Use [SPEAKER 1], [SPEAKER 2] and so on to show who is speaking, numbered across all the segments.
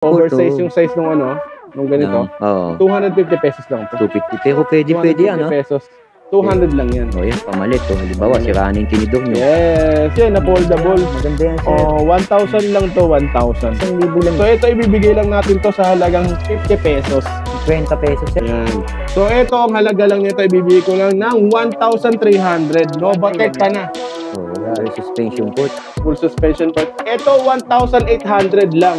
[SPEAKER 1] Oversize yung size ng ano, nung ganito.
[SPEAKER 2] Oo.
[SPEAKER 1] 250 pesos lang to.
[SPEAKER 2] 250. Pero pwede yan,
[SPEAKER 1] 250 pesos. 200 lang yan.
[SPEAKER 2] O yan, pamalit. O, halimbawa, siraan yung tinidor nyo.
[SPEAKER 1] Yes, yan, na foldable.
[SPEAKER 2] Maganda yan, sir.
[SPEAKER 1] 1,000 lang to, 1,000.
[SPEAKER 2] 1,000 lang.
[SPEAKER 1] So, ito ibibigay lang natin to sa halagang 50 pesos.
[SPEAKER 2] 20 pesos, sir.
[SPEAKER 1] Yan. So, ito, ang halaga lang nito, ibibigay ko lang ng 1,300. Novatec ka na.
[SPEAKER 2] Oo, suspension port.
[SPEAKER 1] Full suspension port. Ito, 1,800 lang.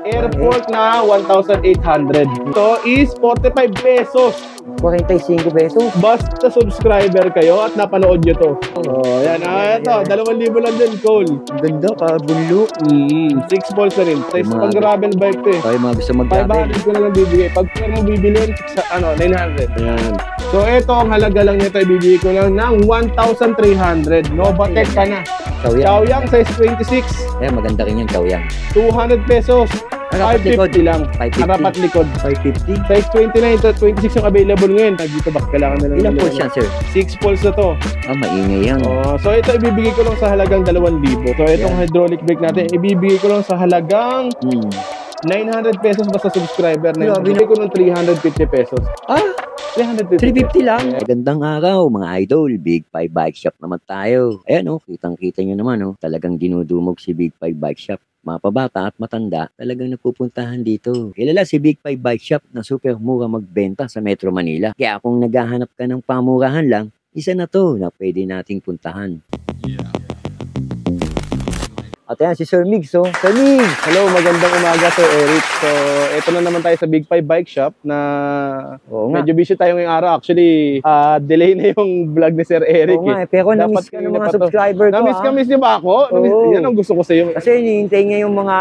[SPEAKER 1] Airport na 1,800. Ito is 45 pesos.
[SPEAKER 2] 45 pesos.
[SPEAKER 1] Basta subscriber kayo at napanood nyo to. Oh, yan. Ito, 2,000 lang din, Cole.
[SPEAKER 2] Ganda ka, bunlo.
[SPEAKER 1] 6 balls na rin. Size pang gravel bike to eh.
[SPEAKER 2] Tayo mga gusto mag-gravel.
[SPEAKER 1] 500 ko na lang bibigay. Pag mo bibilin, 900. Ayan. So, ito, ang halaga lang nito, ibibigay ko lang ng 1,300. Novatec ka na. Chaoyang, size 26.
[SPEAKER 2] Eh, maganda rin yung Chaoyang.
[SPEAKER 1] 200 pesos.
[SPEAKER 2] Harapat likod.
[SPEAKER 1] 550 lang.
[SPEAKER 2] 550.
[SPEAKER 1] Harapat likod.
[SPEAKER 2] 550.
[SPEAKER 1] Size 29 to 26 yung available ngayon. Dito ba kailangan na lang.
[SPEAKER 2] Ilang poles yan, sir?
[SPEAKER 1] 6 poles na to.
[SPEAKER 2] Ah, maingay yan.
[SPEAKER 1] So ito ibibigay ko lang sa halagang 2,000. So itong hydraulic brake natin, ibibigay ko lang sa halagang 900 pesos basta subscriber. Ibibigay ko ng 350 pesos.
[SPEAKER 2] Ah,
[SPEAKER 1] 350
[SPEAKER 2] lang. Magandang araw, mga idol. Big 5 Bike Shop naman tayo. Ayan, kitang-kita nyo naman, talagang dinudumog si Big 5 Bike Shop. Mga pabata at matanda, talagang napupuntahan dito. Kilala si Big 5 Bike Shop na super mura magbenta sa Metro Manila. Kaya kung naghahanap ka ng pamurahan lang, isa na to na pwede nating puntahan. At ayan, si Sir Migs, Sir Migs!
[SPEAKER 1] Hello, magandang umaga, Sir Eric. So, ito na naman tayo sa Big 5 Bike Shop na medyo busy tayo ngayong araw. Actually, delay na yung vlog ni Sir Eric.
[SPEAKER 2] Oo nga, pero na-miss ka ng mga subscriber ko.
[SPEAKER 1] Na-miss niyo ba ako? Yan ang gusto ko sa iyo.
[SPEAKER 2] Kasi hinihintay niya yung mga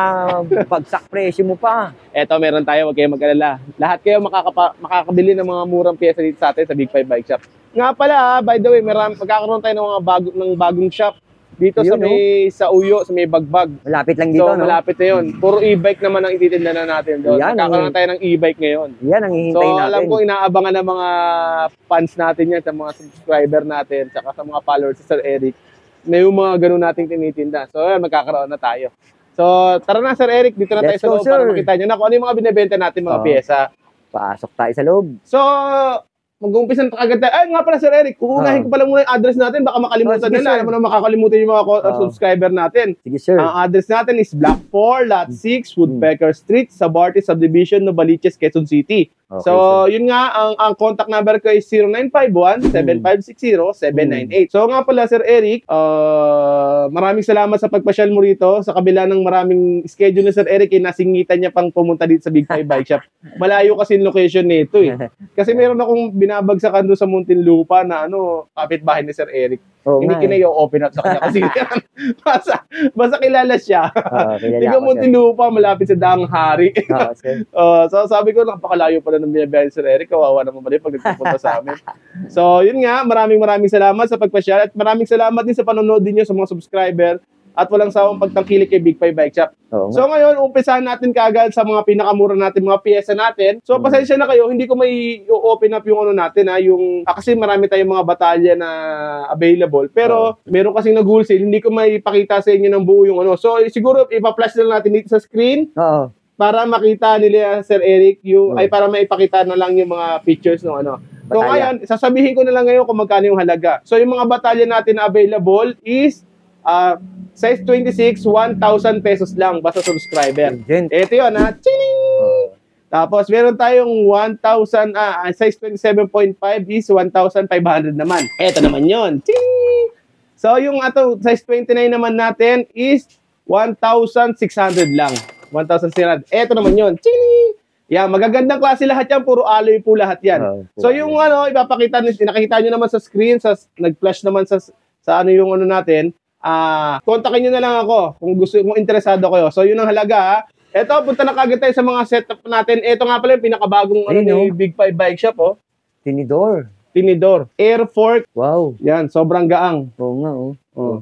[SPEAKER 2] pagsak presyo mo pa.
[SPEAKER 1] Eto, meron tayo, huwag kayong mag-alala. Lahat kayo makakabili ng mga murang pyesa dito sa atin sa Big 5 Bike Shop. Nga pala, by the way, magkakaroon tayo ng mga bagong shop. Dito yun, sa Uyo, sa may Bagbag.
[SPEAKER 2] Malapit lang dito,
[SPEAKER 1] so, malapit na yun. Puro e-bike naman ang ititinda na natin doon. Nakakaroon tayo ng e-bike ngayon.
[SPEAKER 2] Yan ang hihintay natin.
[SPEAKER 1] So, alam ko, inaabangan ng mga fans natin yan, sa mga subscriber natin, saka sa mga followers sa Sir Eric. May yung mga ganun nating tinitinda. So, magkakaroon na tayo. So, tara na, Sir Eric. Dito na tayo sa loob para makita nyo na kung ano yung mga binibenta natin, mga pyesa.
[SPEAKER 2] Pasok tayo sa loob.
[SPEAKER 1] So, mag-umpisa na agad tayo. Ay, nga pala, Sir Eric, uunahin ko pala muna yung address natin. Baka makalimutan nila. Alam mo na makakalimutan yung mga subscriber natin.
[SPEAKER 2] Sige, sir.
[SPEAKER 1] Ang address natin is Block 4, Lot 6, Woodpecker Street, Sabarte Subdivision, Novaliches, Quezon City. Okay, so, yun nga, ang contact number ko is 0951-7560-798. So, nga pala, Sir Eric, maraming salamat sa pagpasyal mo rito. Sa kabila ng maraming schedule ni Sir Eric, nasingitan niya pang pumunta dito sa Big 5 Bike Shop. Malayo kasi yung location nito eh. Kasi meron akong binabagsakan doon sa Muntinlupa na kapitbahay ni Sir Eric. Hindi kinayo-open up sa kanya kasi basta kilala siya. Tiga Muntinlupa, malapit sa Daang Hari. So, sabi ko, napakalayo pala ng binabiyahe Sir Eric, kawawa naman ba rin pag nagpupunta sa amin. So, yun nga, maraming salamat sa pagpasyal at maraming salamat din sa panonood din nyo sa mga subscriber at walang sawang pagtangkilik kay Big 5 Bike Shop. So, ngayon, umpisahan natin kaagad sa mga pinakamura natin, mga pyesa natin. So, pasensya na kayo, hindi ko may open up yung natin, kasi marami tayong mga batalya na available. Pero, meron kasing nag-wholesale, hindi ko may pakita sa inyo ng buo yung So, siguro, ipa-flash na natin dito sa screen. Para makita nila Sir Eric ay para maipakita na lang yung mga pictures ng So ngayon, sasabihin ko na lang ngayon kung magkano yung halaga. So yung mga batalya natin na available is size 26, 1,000 pesos lang basta subscriber. Ito yun Tapos meron tayong 1,000 size 27.5 is 1,500 naman. Ito naman yun. So yung size 29 naman natin is 1,600 lang. 1,600. Eto naman yun. Yeah, magagandang klase lahat yan. Puro alloy po lahat yan. So yung ipapakita, nakikita nyo naman sa screen, nag-flash naman sa yung natin. Kontakin nyo na lang ako kung interesado kayo. So yun ang halaga. Eto, punta na kagad tayo sa mga setup natin. Eto nga pala yung pinakabagong ni Big 5 Bike Shop. Tinidor. Air fork.
[SPEAKER 2] Wow.
[SPEAKER 1] Yan, sobrang gaang.
[SPEAKER 2] Oo nga,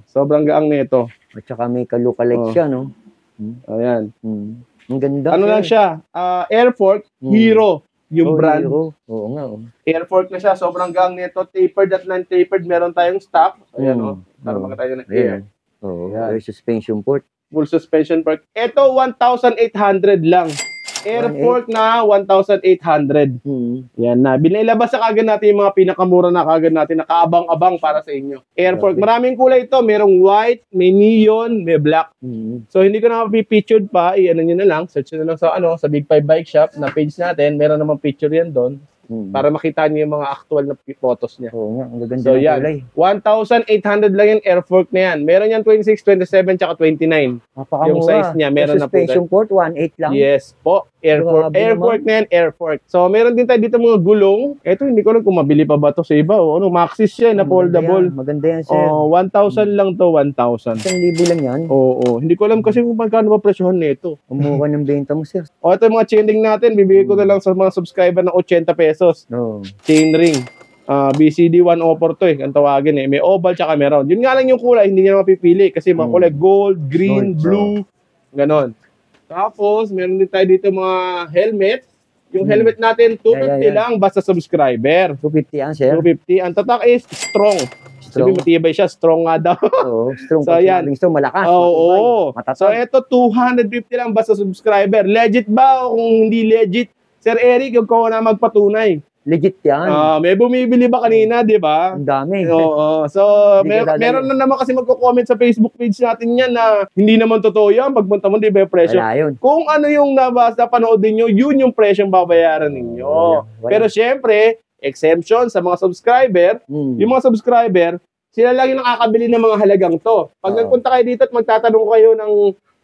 [SPEAKER 1] sobrang gaang nito.
[SPEAKER 2] At saka may kalukalike siya,
[SPEAKER 1] Ayan.
[SPEAKER 2] Ang ganda.
[SPEAKER 1] Lang siya? Air fork, Hero, yung brand.
[SPEAKER 2] Hero. Oo nga.
[SPEAKER 1] Air fork na siya, sobrang gang nito. Tapered at non-tapered, meron tayong stock. Ayan, para mga tayo ng air.
[SPEAKER 2] Suspension port.
[SPEAKER 1] Full suspension port. Ito, 1,800 lang. Air fork na 1,800. Yan na. Binilabas sa kagad natin yung mga pinakamura na kagad natin, nakaabang-abang para sa inyo. Air fork. Maraming kulay ito. Merong white, may neon, may black. So, hindi ko na mapipictured pa. I-ano nyo na lang. Search nyo na lang sa Big 5 Bike Shop na page natin. Meron namang picture yan doon. Para makita niyo yung mga actual na photos niya.
[SPEAKER 2] Oo nga, ang gaganda
[SPEAKER 1] So
[SPEAKER 2] ng
[SPEAKER 1] yan,
[SPEAKER 2] kulay.
[SPEAKER 1] 1,800 lang yung air fork na yan. Meron yan 26, 27, tsaka 29.
[SPEAKER 2] Napakamura.
[SPEAKER 1] Yung size niya, meron na po.
[SPEAKER 2] Suspension port, 1.8 lang.
[SPEAKER 1] Yes po, air fork.
[SPEAKER 2] Grabe
[SPEAKER 1] Air
[SPEAKER 2] naman.
[SPEAKER 1] fork na yan, air fork. So meron din tayo dito mga gulong. Ito, hindi ko alam kung mabili pa ba to sa iba. O, ano, Maxis siya, na foldable.
[SPEAKER 2] Maganda yan, sir.
[SPEAKER 1] 1,000 lang to, 1,000.
[SPEAKER 2] 1,000 lang yan.
[SPEAKER 1] Oo, hindi ko alam kasi kung magkano ba presyohan nito.
[SPEAKER 2] Umuha ng benta mo, sir.
[SPEAKER 1] O, ito yung mga chaining natin. Bibigay ko na lang sa mga subscriber ng 80 pesos.
[SPEAKER 2] No.
[SPEAKER 1] Chain ring. BCD 104 to ang tawagin May oval tsaka may round. Yun nga lang yung kulay, hindi niya mapipili kasi mga kulay gold, green, blue, ganon. Tapos, meron din tayo dito mga helmet. Yung helmet natin, 250 lang basta subscriber.
[SPEAKER 2] 250 yan, sir.
[SPEAKER 1] 250. Ang tatak is strong. Sabi matibay siya, strong nga daw.
[SPEAKER 2] Oo, strong.
[SPEAKER 1] So, yan.
[SPEAKER 2] So, malakas.
[SPEAKER 1] Oo.
[SPEAKER 2] Matatag.
[SPEAKER 1] So, eto 250 lang basta subscriber. Legit ba o kung hindi legit? Sir Eric, yung ko na magpatunay.
[SPEAKER 2] Legit yan.
[SPEAKER 1] May bumibili ba kanina, di ba?
[SPEAKER 2] Ang dami.
[SPEAKER 1] Oo. So, meron na naman kasi magko-comment sa Facebook page natin yan na hindi naman totoo yan. Pagpunta mo, di ba yung presyo?
[SPEAKER 2] Wala yun.
[SPEAKER 1] Kung ano yung nabasa, panood ninyo, yun yung presyong babayaran ninyo.
[SPEAKER 2] Wala.
[SPEAKER 1] Pero syempre, exemption sa mga subscriber, yung mga subscriber, sila lang yung nakakabili ng mga halagang to. Pag nagpunta kayo dito at magtatanong kayo ng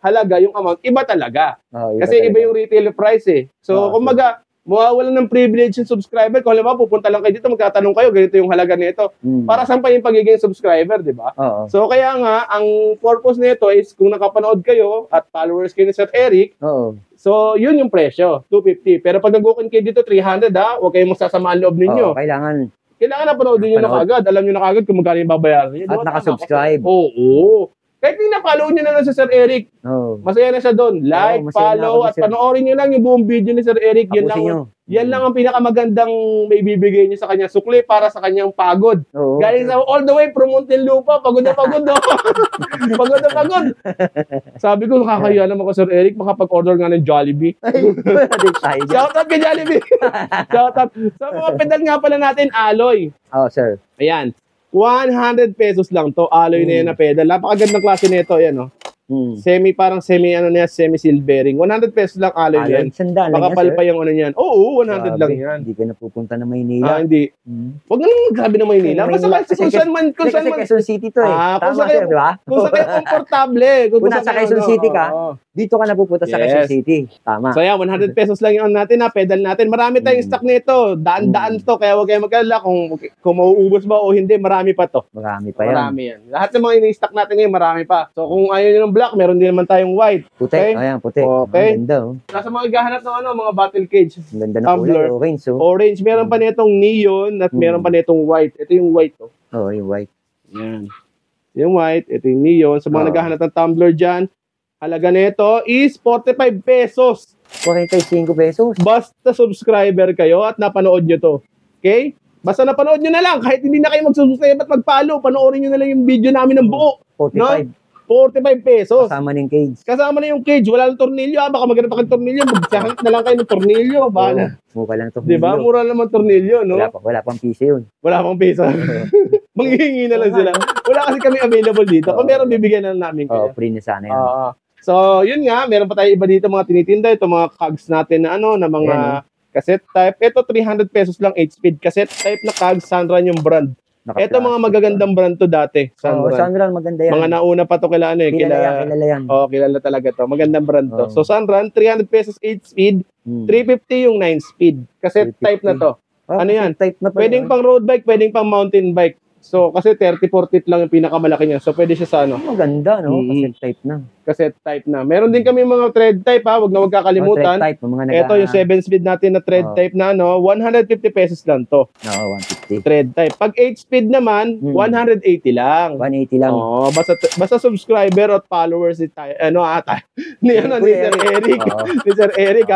[SPEAKER 1] halaga, yung amount, iba talaga. Kasi iba yung retail price So, kumbaga, mawawalan ng privilege yung subscriber. Kung halimbawa, pupunta lang kayo dito, magtatanong kayo, ganito yung halaga nito. Para saan pa yung pagiging subscriber, di ba? So, kaya nga, ang purpose nito is kung nakapanood kayo at followers kayo ni Sir Eric, so, yun yung presyo, 250. Pero pag nag-walk-in kayo dito, 300 huwag kayong masasamaan loob ninyo. Kailangan na panoodin nyo na kagad. Alam nyo na kagad kung magkano yung babayaran nyo.
[SPEAKER 2] At nakasubscribe.
[SPEAKER 1] Oo. Kahit pinapollow nyo na lang sa Sir Eric. Masaya na siya doon. Like, follow, at panoorin nyo lang yung buong video ni Sir Eric. Yan lang ang pinakamagandang may bibigay nyo sa kanya. Sukli para sa kanyang pagod. Galing sa all the way from Muntinlupa. Pagod na pagod. Pagod na pagod. Sabi ko, nakakaya naman ko Sir Eric makapag-order nga ng Jollibee. Shoutout kay Jollibee. Shoutout. So mga pedal nga pala natin, alloy.
[SPEAKER 2] Sir.
[SPEAKER 1] Ayan. 100 pesos lang to, alloy na yan na pedal. Napakagandang klase nito, yan semi-silvering. 100 pesos lang alloy yan. Makapal pa yung ano yan. Oo, 100 lang yan.
[SPEAKER 2] Hindi ka napupunta na Maynila.
[SPEAKER 1] Hindi. Huwag na naman magsabi na Maynila. Basta kung saan man.
[SPEAKER 2] Kasi Quezon City to
[SPEAKER 1] Kung saan kayo komportable.
[SPEAKER 2] Kung nasa Quezon City ka, dito ka napupunta sa Quezon City. Tama.
[SPEAKER 1] So yan, 100 pesos lang yung natin pedal natin. Marami tayong stock nito. Daan-daan to. Kaya huwag kayo magkalala kung mauubos ba o hindi. Marami pa to.
[SPEAKER 2] Marami pa yan.
[SPEAKER 1] Marami yan. Lahat ng mga ini-stock natin ngayon, marami pa. So kung ayaw nyo ng black, meron din naman tayong white.
[SPEAKER 2] Puti.
[SPEAKER 1] Okay?
[SPEAKER 2] Ayan, puti.
[SPEAKER 1] Okay.
[SPEAKER 2] Ang ganda,
[SPEAKER 1] Nasa mga gahanap ng mga battle cage.
[SPEAKER 2] Ang ganda na kulay. Orange,
[SPEAKER 1] Orange. Meron pa nitong neon at meron pa nitong white. Ito yung white.
[SPEAKER 2] Yung white.
[SPEAKER 1] Yan. Yung white. Ito yung neon. Sa mga naghahanap ng tumbler dyan, halaga nito is 45 pesos.
[SPEAKER 2] 45 pesos.
[SPEAKER 1] Basta subscriber kayo at napanood nyo to. Okay? Basta napanood nyo na lang. Kahit hindi na kayo mag-subscribe at mag-follow, panoorin nyo na lang yung video namin ng buo.
[SPEAKER 2] 45.
[SPEAKER 1] No? 45 pesos.
[SPEAKER 2] Kasama ng cage.
[SPEAKER 1] Kasama na yung cage. Wala lang tornilyo. Baka maghanap pa kang tornilyo. Magsahanap na lang kayo ng tornilyo. Bahala.
[SPEAKER 2] Mura lang tornilyo.
[SPEAKER 1] Diba? Mura naman tornilyo, no?
[SPEAKER 2] Wala pang piso yun.
[SPEAKER 1] Wala pang piso. Manghihingi na lang sila. Wala kasi kami available dito. Kung meron, bibigyan na namin kayo.
[SPEAKER 2] Free na sana yan.
[SPEAKER 1] So, yun nga. Meron pa tayo iba dito mga tinitinda. Ito mga cogs natin na na mga cassette type. Ito 300 pesos lang 8-speed. Cassette type na cogs. Sunrun yung brand. Ito mga magagandang brand to dati. Sunrun.
[SPEAKER 2] Sunrun, maganda yan.
[SPEAKER 1] Mga nauna pa to kilala
[SPEAKER 2] Kilala yan.
[SPEAKER 1] Kilala talaga to. Magandang brand to. So Sunrun, 300 pesos 8-speed, 350 yung 9-speed. Cassette type na to. Ano yan? Pwedeng pang road bike, pwedeng pang mountain bike. So, kasi 30-40 lang yung pinakamalaki niya. So, pwede siya sa
[SPEAKER 2] Maganda, no? Cassette type na.
[SPEAKER 1] Cassette type na. Meron din kami mga thread type, Huwag na huwag kakalimutan.
[SPEAKER 2] Thread type,
[SPEAKER 1] Ito yung 7-speed natin na thread type na 150 pesos lang to.
[SPEAKER 2] 150.
[SPEAKER 1] Thread type. Pag 8-speed naman, 180 lang.
[SPEAKER 2] 180 lang.
[SPEAKER 1] Basta subscriber at followers ni Sir Eric. Ni Sir Eric,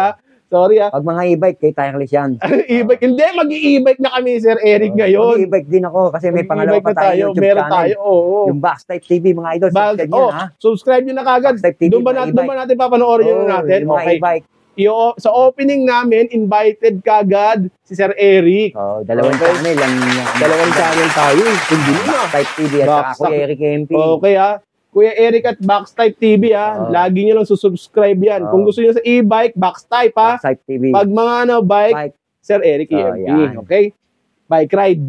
[SPEAKER 1] Sorry
[SPEAKER 2] Pag mga e-bike, kay Tireless yan.
[SPEAKER 1] E-bike. Hindi, mag-e-bike na kami, Sir Eric, ngayon.
[SPEAKER 2] Mag-e-bike din ako kasi may pangalawa pa tayo YouTube
[SPEAKER 1] meron
[SPEAKER 2] channel. Yung Bax Type TV, mga idol. Subscribe nyo,
[SPEAKER 1] subscribe nyo na kagad. Doon ba natin papanoorin nyo natin?
[SPEAKER 2] Yung mga e-bike.
[SPEAKER 1] Sa opening namin, invited kagad si Sir Eric.
[SPEAKER 2] Oh, dalawang
[SPEAKER 1] Okay.
[SPEAKER 2] channel lang.
[SPEAKER 1] Dalawang channel tayo. Hindi na.
[SPEAKER 2] Type TV at
[SPEAKER 1] Box
[SPEAKER 2] saka Kuya Eric MP.
[SPEAKER 1] Okay Kuya Eric at Boxtype TV Lagi nyo lang susubscribe yan. Kung gusto nyo sa e-bike, Boxtype
[SPEAKER 2] Type TV.
[SPEAKER 1] Pag mga bike, Sir Eric EMP.
[SPEAKER 2] yan.
[SPEAKER 1] Okay? Bike ride.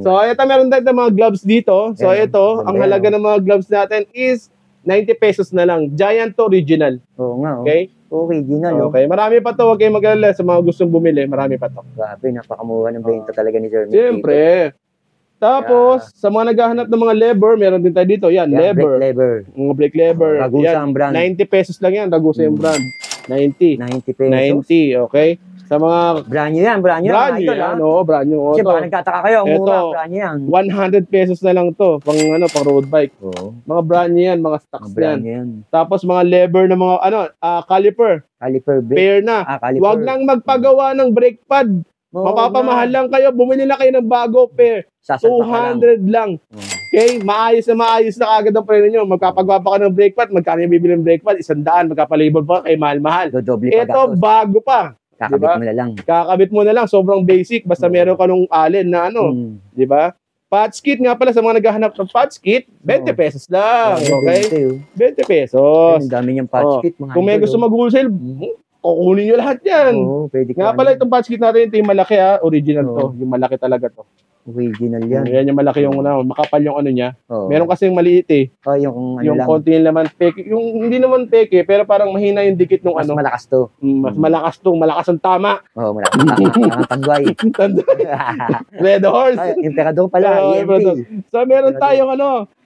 [SPEAKER 1] So, ito meron tayo mga gloves dito. So, ito, ang halaga ng mga gloves natin is 90 pesos na lang. Giant to original.
[SPEAKER 2] Oo nga.
[SPEAKER 1] Okay?
[SPEAKER 2] Original.
[SPEAKER 1] Okay. Marami pa to. Huwag kayong mag-alala sa mga gustong bumili. Marami pa to.
[SPEAKER 2] Grabe, napakamura ng benta talaga ni Sir.
[SPEAKER 1] Siyempre. Tapos, sa mga naghahanap ng mga lever, meron din tayo dito. Yan, lever. Mga brake lever.
[SPEAKER 2] Ragusa ang brand.
[SPEAKER 1] 90 pesos lang yan. Ragusa yung brand. 90.
[SPEAKER 2] 90 pesos.
[SPEAKER 1] 90, okay? Sa mga
[SPEAKER 2] Brand new yan. Brand new
[SPEAKER 1] brand new yan. Oo, brand new.
[SPEAKER 2] Kasi baka nagtataka kayo, ang mura,
[SPEAKER 1] Ito,
[SPEAKER 2] brand new yan.
[SPEAKER 1] 100 pesos na lang to. Pang road bike.
[SPEAKER 2] Oo.
[SPEAKER 1] Mga brand new yan, mga stocks
[SPEAKER 2] Brand
[SPEAKER 1] yan.
[SPEAKER 2] new yan.
[SPEAKER 1] Tapos mga lever na mga, caliper.
[SPEAKER 2] Caliper brake.
[SPEAKER 1] Pair na.
[SPEAKER 2] Caliper.
[SPEAKER 1] Huwag lang magpagawa ng brake pad. Mapapamahal lang kayo. Bumili na kayo ng bago pair.
[SPEAKER 2] Sasalpa
[SPEAKER 1] 200 lang. Okay? Maayos na kagad ang preno nyo. Magpapagawa pa ka ng brake pad. Magkano yung bibili ng brake pad? 100. Magkapalibol pa. Mahal-mahal.
[SPEAKER 2] Dodoble pa
[SPEAKER 1] Ito,
[SPEAKER 2] gastos.
[SPEAKER 1] bago pa.
[SPEAKER 2] Kakabit
[SPEAKER 1] diba?
[SPEAKER 2] mo na lang.
[SPEAKER 1] Kakabit mo na lang. Sobrang basic. Basta meron ka nung allen na di ba? Patch kit nga pala sa mga naghahanap ng patch kit, 20 pesos lang. Okay? 20 pesos.
[SPEAKER 2] Ang dami niyang patch kit. Mga
[SPEAKER 1] Kung may gusto mag-wholesale, kukunin nyo lahat yan.
[SPEAKER 2] Oo, pwede
[SPEAKER 1] Nga pala itong patch kit natin, ito yung malaki original to. Yung malaki talaga to.
[SPEAKER 2] Original yan.
[SPEAKER 1] Yan yung malaki yung makapal yung ano niya.
[SPEAKER 2] Oo.
[SPEAKER 1] Meron kasi yung maliit
[SPEAKER 2] Yung ano
[SPEAKER 1] yung
[SPEAKER 2] lang.
[SPEAKER 1] konti yung laman peke. Yung hindi naman peke, pero parang mahina yung dikit ng
[SPEAKER 2] Mas
[SPEAKER 1] ano.
[SPEAKER 2] malakas to.
[SPEAKER 1] Mas malakas ang tama.
[SPEAKER 2] Oo, malakas. Ang tagway.
[SPEAKER 1] Red horse.
[SPEAKER 2] Ay, Emperador pala.
[SPEAKER 1] Oo,
[SPEAKER 2] EMP.
[SPEAKER 1] So meron tayong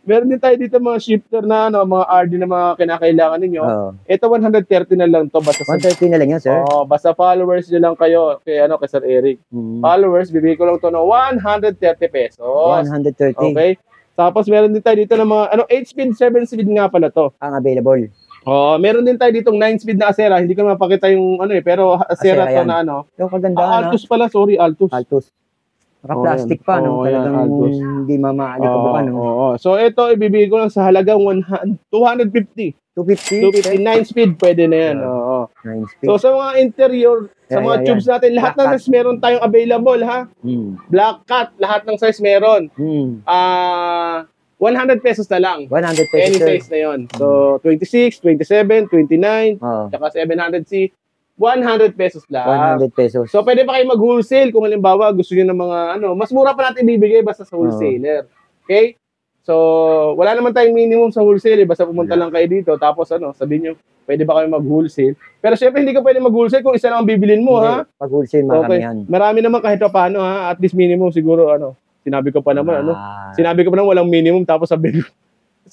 [SPEAKER 1] meron din tayo dito mga shifter na mga RD na mga kinakailangan ninyo.
[SPEAKER 2] Oo.
[SPEAKER 1] Ito 130 na lang to basta
[SPEAKER 2] 130 na lang yan, sir.
[SPEAKER 1] basta followers nyo lang kayo kay kay Sir Eric. Followers, bibigay ko lang to ng 130 pesos.
[SPEAKER 2] 130.
[SPEAKER 1] Okay? Tapos meron din tayo dito ng mga 8-speed, 7-speed nga pala to.
[SPEAKER 2] Ang available.
[SPEAKER 1] Meron din tayo ditong 9-speed na Acera. Hindi ko mapakita yung pero Acera to
[SPEAKER 2] yan.
[SPEAKER 1] na
[SPEAKER 2] Yung kagandahan
[SPEAKER 1] Altus pala, sorry, Altus.
[SPEAKER 2] Altus. Naka-plastic pa, no?
[SPEAKER 1] yan,
[SPEAKER 2] Talagang
[SPEAKER 1] Altus.
[SPEAKER 2] hindi mamaalikabukan, no?
[SPEAKER 1] So ito, ibibigay ko lang sa halagang 250.
[SPEAKER 2] 250?
[SPEAKER 1] 259 speed, pwede na yan.
[SPEAKER 2] 9 speed.
[SPEAKER 1] So sa mga interior, sa mga tubes natin, lahat ng size meron tayong available, ha? Black cat, lahat ng size meron. 100 pesos na lang.
[SPEAKER 2] 100 pesos,
[SPEAKER 1] Any
[SPEAKER 2] sir.
[SPEAKER 1] size na yon. So 26, 27, 29, tsaka 700C. 100 pesos lang.
[SPEAKER 2] 100 pesos.
[SPEAKER 1] So, pwede pa kayo mag-wholesale kung halimbawa gusto niyo ng mga mas mura pa natin ibibigay basta sa wholesaler. Okay? So, wala naman tayong minimum sa wholesale, basta pumunta lang kayo dito tapos sabihin niyo, pwede ba kayo mag-wholesale? Pero syempre hindi ka pwede mag-wholesale kung isa lang ang bibilin mo, ha?
[SPEAKER 2] Pag-wholesale, maramihan.
[SPEAKER 1] Marami naman kahit paano, ha? At least minimum siguro sinabi ko pa naman sinabi ko pa naman walang minimum tapos sabihin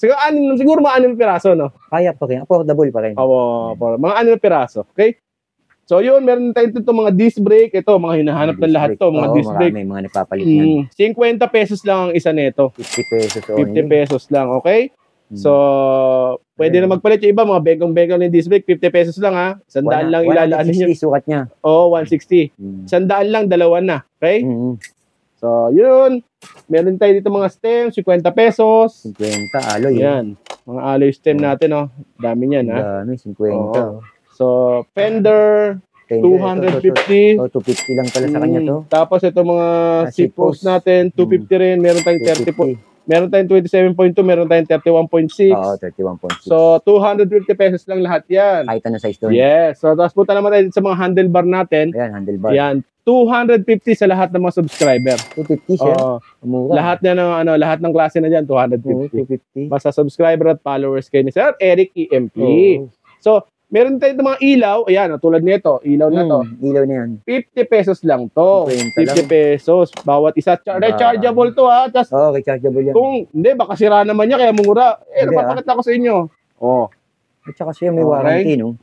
[SPEAKER 1] siguro mga 6 piraso, no?
[SPEAKER 2] Kaya pa rin, affordable pa rin.
[SPEAKER 1] Mga 6 piraso, okay? So yun, meron tayo ito mga disc brake. Ito, mga hinahanap ng lahat to, mga disc brake.
[SPEAKER 2] May mga nagpapalit yan.
[SPEAKER 1] 50 pesos lang ang isa nito.
[SPEAKER 2] 50 pesos
[SPEAKER 1] 50 pesos lang, okay? So, pwede na magpalit yung iba, mga bengkong-bengkong ng disc brake, 50 pesos lang, ha? 100 lang ilalaan niyo.
[SPEAKER 2] 160 sukat niya.
[SPEAKER 1] 160. 100 lang, dalawa na, okay? So, yun. Meron tayo dito mga stem, 50 pesos.
[SPEAKER 2] 50, alloy.
[SPEAKER 1] Yan. Mga alloy stem natin, Dami niyan, ha?
[SPEAKER 2] Dami, 50.
[SPEAKER 1] So, fender, 250.
[SPEAKER 2] 250 lang pala sa kanya to.
[SPEAKER 1] Tapos ito mga seat post natin, 250 rin. Meron tayong 30 po. Meron tayong 27.2, meron tayong 31.6.
[SPEAKER 2] 31.6.
[SPEAKER 1] So, 250 pesos lang lahat yan.
[SPEAKER 2] Kahit na size doon.
[SPEAKER 1] Yes. So, tapos punta naman tayo sa mga handlebar natin.
[SPEAKER 2] Ayan, handlebar.
[SPEAKER 1] Yan. 250 sa lahat ng mga subscriber.
[SPEAKER 2] 250 siya. Mura.
[SPEAKER 1] Lahat na ng lahat ng klase na diyan 250.
[SPEAKER 2] 250.
[SPEAKER 1] Basta subscriber at followers kayo ni Sir Eric EMP. So, meron tayong mga ilaw. Ayan, tulad nito. Ilaw na to.
[SPEAKER 2] Ilaw na yan.
[SPEAKER 1] 50 pesos lang to. 50
[SPEAKER 2] lang.
[SPEAKER 1] pesos. Bawat isa. Rechargeable to, ha. Tas,
[SPEAKER 2] rechargeable yan.
[SPEAKER 1] kung, hindi, baka sira naman niya, kaya mura. Napapakita ko sa inyo.
[SPEAKER 2] At saka siya may warranty, no?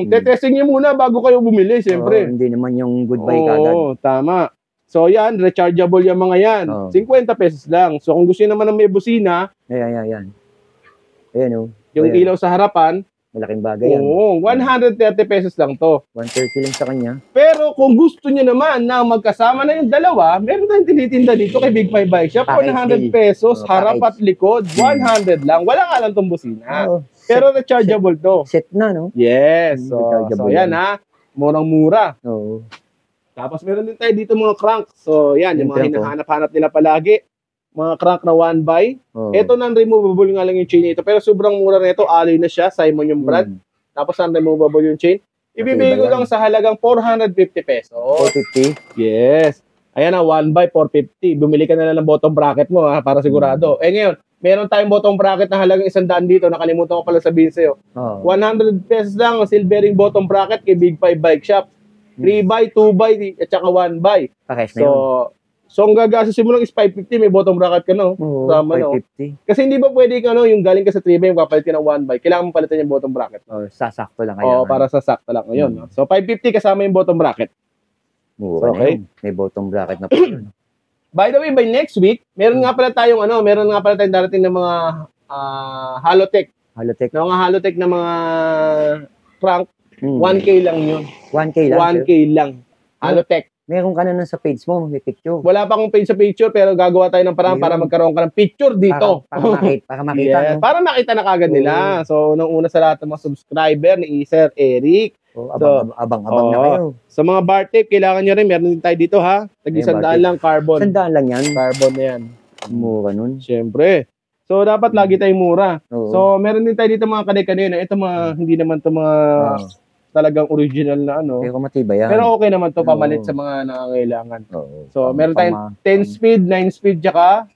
[SPEAKER 1] Tetesting niyo muna bago kayo bumili, siyempre.
[SPEAKER 2] Hindi naman yung goodbye kagad.
[SPEAKER 1] Tama. So, yan, rechargeable yung mga yan. 50 pesos lang. So, kung gusto niyo naman ng may busina,
[SPEAKER 2] Ayan,
[SPEAKER 1] yung ilaw sa harapan,
[SPEAKER 2] malaking bagay yan.
[SPEAKER 1] 130 pesos lang to.
[SPEAKER 2] 130 lang sa kanya.
[SPEAKER 1] Pero kung gusto niyo naman na magkasama na yung dalawa, meron tayong tinitinda dito kay Big 5 Bike Shop. 100 pesos, harap at likod. 100 lang. Wala nga lang tong busina. Pero rechargeable to.
[SPEAKER 2] Set na, no?
[SPEAKER 1] Yes. So yan, ha. Murang-mura.
[SPEAKER 2] Oo.
[SPEAKER 1] Tapos meron din tayo dito mga crank. So, yan, yung mga
[SPEAKER 2] Yung crank,
[SPEAKER 1] hinahanap-hanap nila palagi. Mga crank na 1x.
[SPEAKER 2] Oo.
[SPEAKER 1] Ito non-removable nga lang yung chain nito. Pero sobrang mura nito. Alloy na siya. Simon yung brand. Tapos non-removable yung chain. Ibibigay ko
[SPEAKER 2] Matibay
[SPEAKER 1] lang sa halagang 450 pesos.
[SPEAKER 2] 450.
[SPEAKER 1] Yes. Ayan na, 1x 450. Bumili ka na lang ng bottom bracket mo ha, para sigurado. Eh ngayon, meron tayong bottom bracket na halagang 100 dito. Nakalimutan ko pala sabihin sa'yo.
[SPEAKER 2] Oo.
[SPEAKER 1] 100 pesos lang ang silvering bottom bracket kay Big 5 Bike Shop. 3x, 2x, at saka 1x.
[SPEAKER 2] Pakes na yun.
[SPEAKER 1] So ang gagastusin mo lang is 550, may bottom bracket ka no.
[SPEAKER 2] Oo,
[SPEAKER 1] Tama, no?
[SPEAKER 2] 550.
[SPEAKER 1] Kasi hindi ba pwede ka no, yung galing ka sa 3x, papalit ka ng 1x, kailangan mo palitan yung bottom bracket.
[SPEAKER 2] Oh, sasakto lang
[SPEAKER 1] Oo,
[SPEAKER 2] kaya.
[SPEAKER 1] para sa sakto lang. Ayun, no? So 550 kasama yung bottom bracket.
[SPEAKER 2] Mura
[SPEAKER 1] Okay.
[SPEAKER 2] na yun. May bottom bracket na po yun.
[SPEAKER 1] By the way, by next week, meron nga pala tayong darating ng mga Halotech.
[SPEAKER 2] Halotech.
[SPEAKER 1] Mga Halotech na mga crank, 1K lang yun.
[SPEAKER 2] 1K lang.
[SPEAKER 1] 1K lang. Halotech.
[SPEAKER 2] Meron ka na nun sa page mo, may picture.
[SPEAKER 1] Wala pa akong page sa picture, pero gagawa tayo ng paraan para magkaroon ka ng picture dito.
[SPEAKER 2] Para makita.
[SPEAKER 1] Yes,
[SPEAKER 2] No?
[SPEAKER 1] para makita na kagad nila. So, nung una sa lahat ng mga subscriber ni Sir Eric.
[SPEAKER 2] Oh, abang-abang na kayo.
[SPEAKER 1] Sa mga bar tape, kailangan nyo rin. Meron din tayo dito ha. Tag-100 lang carbon.
[SPEAKER 2] 100 lang yan.
[SPEAKER 1] Carbon na yan.
[SPEAKER 2] Mura nun.
[SPEAKER 1] Siyempre. So, dapat lagi tayong mura.
[SPEAKER 2] Oo.
[SPEAKER 1] So, meron din tayo dito mga kane-kanina. Ito mga, hindi naman to mga talagang original na ano.
[SPEAKER 2] Pero matibay yan.
[SPEAKER 1] Pero okay naman to
[SPEAKER 2] Oo.
[SPEAKER 1] pamalit sa mga nangangailangan.
[SPEAKER 2] Oo.
[SPEAKER 1] So, meron tayong 10 speed, 9 speed, tsaka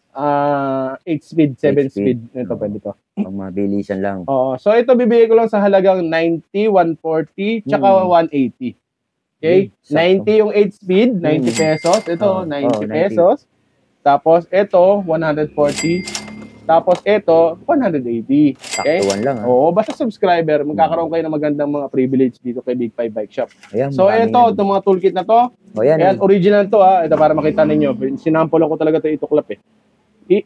[SPEAKER 1] 8 speed, 7
[SPEAKER 2] 8 speed.
[SPEAKER 1] speed. Ito, pwede to.
[SPEAKER 2] Pang mabilisan lang.
[SPEAKER 1] Oo. So, ito bibigay ko lang sa halagang 90, 140, tsaka 180. Okay?
[SPEAKER 2] Sakto.
[SPEAKER 1] 90 yung 8 speed, 90 pesos. Ito, 90 pesos. Tapos, ito, 140. Tapos, ito, 180. Okay?
[SPEAKER 2] Saktuan lang.
[SPEAKER 1] Oo, basta subscriber, magkakaroon kayo ng magandang mga privilege dito kay Big 5 Bike Shop.
[SPEAKER 2] Ayan,
[SPEAKER 1] So, ito, itong mga toolkit na to,
[SPEAKER 2] O yan.
[SPEAKER 1] ayan, original to ha. Ito, para makita ninyo. Sinample ko talaga ito ituklap eh.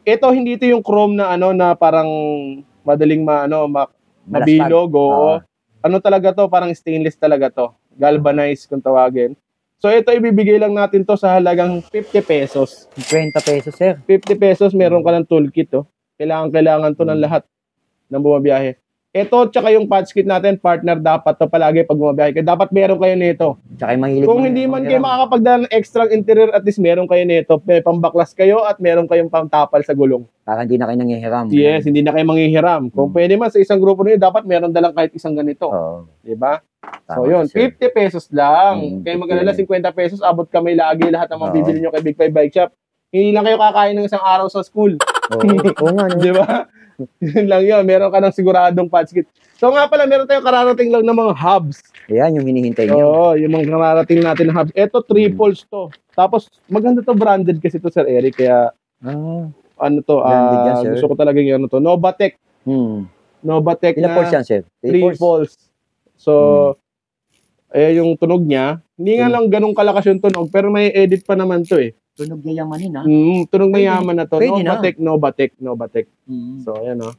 [SPEAKER 1] Ito, hindi ito yung chrome na na parang madaling mabilog. Oo. Ano talaga to? Parang stainless talaga to. Galvanized kung tawagin. So, ito, ibibigay lang natin to sa halagang 50 pesos.
[SPEAKER 2] 20 pesos, sir.
[SPEAKER 1] 50 pesos, meron ka ng toolkit to. Kailangan to ng lahat ng bumabiyahe. Ito, tsaka yung patch kit natin, partner dapat to palagi pag bumabiyahe. Kaya dapat meron kayo nito.
[SPEAKER 2] Tsaka yung mahilig.
[SPEAKER 1] Kung hindi man kayo makakapagdala ng extra interior, at least meron kayo nito. May pambaklas kayo at meron kayong pangtapal sa gulong.
[SPEAKER 2] Para hindi na kayo nanghihiram.
[SPEAKER 1] Yes, hindi na kayo manghihiram. Kung pwede man sa isang grupo niyo, dapat meron dalang kahit isang ganito.
[SPEAKER 2] Oo.
[SPEAKER 1] Diba? So
[SPEAKER 2] Tama,
[SPEAKER 1] yun,
[SPEAKER 2] sir.
[SPEAKER 1] 50 pesos lang. Kaya mag-alala, 50 pesos, abot kami lagi lahat ng mga bibili nyo kay Big 5 Bike Shop. Hindi lang kayo kakain ng isang araw sa school.
[SPEAKER 2] Oo nga. No?
[SPEAKER 1] Di ba? Yun lang yun. Meron ka ng siguradong patch kit. So nga pala, meron tayong kararating lang ng mga hubs.
[SPEAKER 2] Ayan, yung hinihintay niyo.
[SPEAKER 1] Oo, yung mga kararating natin na hubs. Ito, triples to. Tapos, maganda to, branded kasi to, Sir Eric. Kaya, ano to,
[SPEAKER 2] Branded yan, sir.
[SPEAKER 1] gusto ko talagang ano to. Novatec. Novatec
[SPEAKER 2] Ilang
[SPEAKER 1] na
[SPEAKER 2] poles yan, sir?
[SPEAKER 1] 3 poles. So, yung tunog niya, hindi nga lang ganun kalakas yung tunog, pero may edit pa naman to eh.
[SPEAKER 2] Tunog yayamanin, ha?
[SPEAKER 1] Tunog mayaman na to.
[SPEAKER 2] Pwede na.
[SPEAKER 1] Novatec. So, ayan o.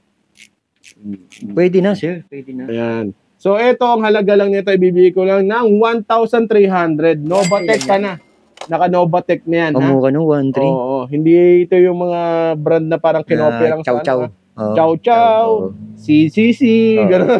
[SPEAKER 2] Pwede na, sir. Pwede na.
[SPEAKER 1] Ayan. So, ito, ang halaga lang nito, ibibigay ko lang ng 1,300. Novatec ka na. Naka-Novatec na yan, ha?
[SPEAKER 2] Pamura no, 1.3.
[SPEAKER 1] Oo. Hindi ito yung mga brand na parang kinopya lang sa
[SPEAKER 2] Chow-chow.
[SPEAKER 1] ano, Chow-chow, CCC, gano'n.